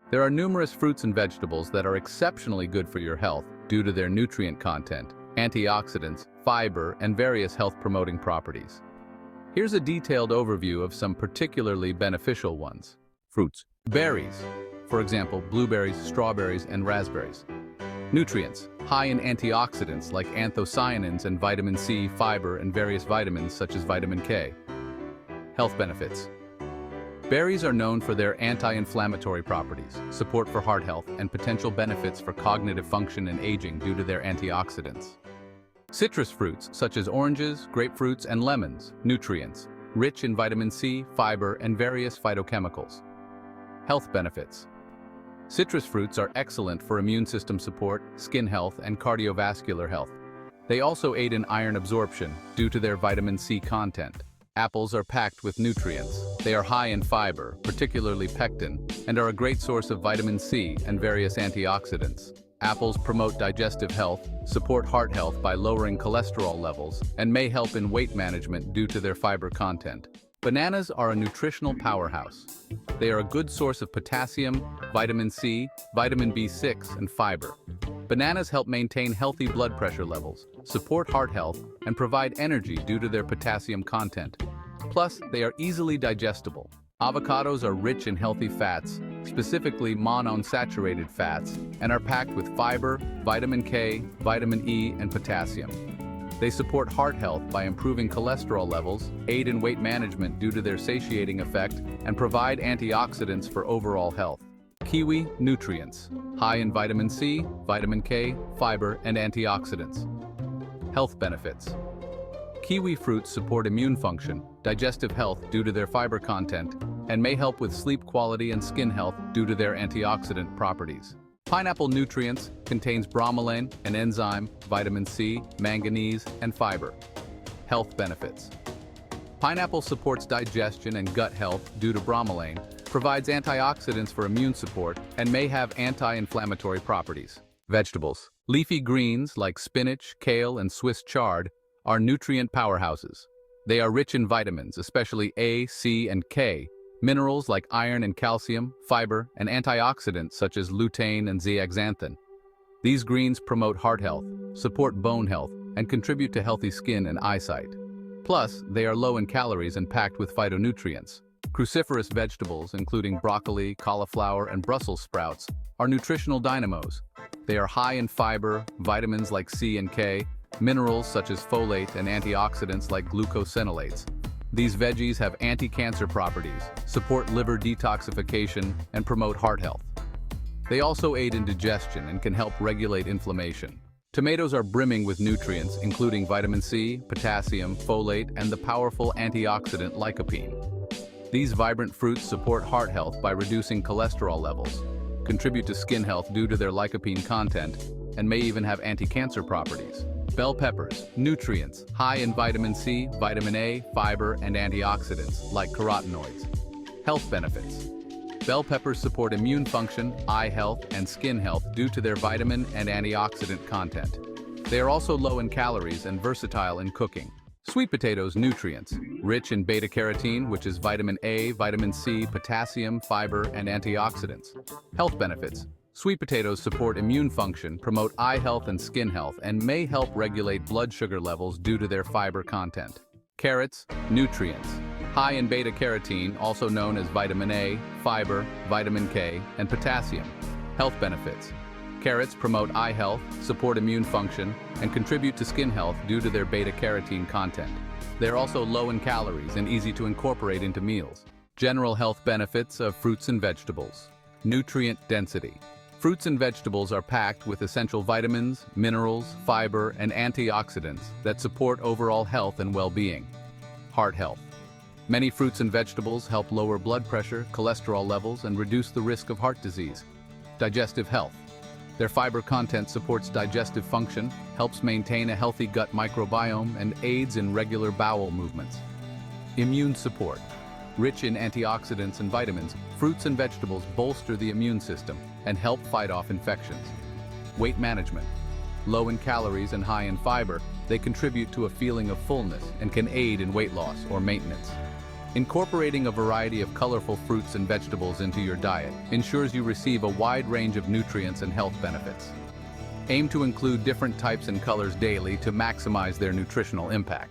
There are numerous fruits and vegetables that are exceptionally good for your health due to their nutrient content, antioxidants, fiber, and various health-promoting properties. Here's a detailed overview of some particularly beneficial ones. Fruits. Berries. For example, blueberries, strawberries, and raspberries. Nutrients. High in antioxidants like anthocyanins and vitamin C, fiber, and various vitamins such as vitamin K. Health benefits. Berries are known for their anti-inflammatory properties, support for heart health, and potential benefits for cognitive function and aging due to their antioxidants. Citrus fruits, such as oranges, grapefruits, and lemons. Nutrients. Rich in vitamin C, fiber, and various phytochemicals. Health benefits. Citrus fruits are excellent for immune system support, skin health, and cardiovascular health. They also aid in iron absorption due to their vitamin C content. Apples are packed with nutrients. They are high in fiber, particularly pectin, and are a great source of vitamin C and various antioxidants. Apples promote digestive health, support heart health by lowering cholesterol levels, and may help in weight management due to their fiber content. Bananas are a nutritional powerhouse. They are a good source of potassium, vitamin C, vitamin B6, and fiber. Bananas help maintain healthy blood pressure levels, support heart health, and provide energy due to their potassium content. Plus, they are easily digestible. Avocados are rich in healthy fats, specifically monounsaturated fats, and are packed with fiber, vitamin K, vitamin E, and potassium. They support heart health by improving cholesterol levels, aid in weight management due to their satiating effect, and provide antioxidants for overall health. Kiwi. Nutrients. High in vitamin C, vitamin K, fiber, and antioxidants. Health benefits. Kiwi fruits support immune function, digestive health due to their fiber content, and may help with sleep quality and skin health due to their antioxidant properties. Pineapple. Nutrients. Contains bromelain, an enzyme, vitamin C, manganese, and fiber. Health benefits. Pineapple supports digestion and gut health due to bromelain, provides antioxidants for immune support, and may have anti-inflammatory properties. Vegetables. Leafy greens like spinach, kale, and Swiss chard are nutrient powerhouses. They are rich in vitamins, especially A, C, and K, minerals like iron and calcium, fiber, and antioxidants such as lutein and zeaxanthin. These greens promote heart health, support bone health, and contribute to healthy skin and eyesight. Plus, they are low in calories and packed with phytonutrients. Cruciferous vegetables, including broccoli, cauliflower, and Brussels sprouts, are nutritional dynamos. They are high in fiber, vitamins like C and K, minerals such as folate, and antioxidants like glucosinolates. These veggies have anti-cancer properties, support liver detoxification, and promote heart health. They also aid in digestion and can help regulate inflammation. Tomatoes are brimming with nutrients, including vitamin C, potassium, folate, and the powerful antioxidant lycopene. These vibrant fruits support heart health by reducing cholesterol levels, contribute to skin health due to their lycopene content, and may even have anti-cancer properties. Bell peppers. Nutrients. High in vitamin C, vitamin A, fiber, and antioxidants, like carotenoids. Health benefits. Bell peppers support immune function, eye health, and skin health due to their vitamin and antioxidant content. They are also low in calories and versatile in cooking. Sweet potatoes. Nutrients. Rich in beta-carotene, which is vitamin A, vitamin C, potassium, fiber, and antioxidants. Health benefits. Sweet potatoes support immune function, promote eye health and skin health, and may help regulate blood sugar levels due to their fiber content. Carrots. Nutrients. High in beta-carotene, also known as vitamin A, fiber, vitamin K, and potassium. Health benefits. Carrots promote eye health, support immune function, and contribute to skin health due to their beta-carotene content. They're also low in calories and easy to incorporate into meals. General health benefits of fruits and vegetables. Nutrient density. Fruits and vegetables are packed with essential vitamins, minerals, fiber, and antioxidants that support overall health and well-being. Heart health. Many fruits and vegetables help lower blood pressure, cholesterol levels, and reduce the risk of heart disease. Digestive health. Their fiber content supports digestive function, helps maintain a healthy gut microbiome, and aids in regular bowel movements. Immune support. Rich in antioxidants and vitamins, fruits and vegetables bolster the immune system and help fight off infections. Weight management. Low in calories and high in fiber, they contribute to a feeling of fullness and can aid in weight loss or maintenance. Incorporating a variety of colorful fruits and vegetables into your diet ensures you receive a wide range of nutrients and health benefits. Aim to include different types and colors daily to maximize their nutritional impact.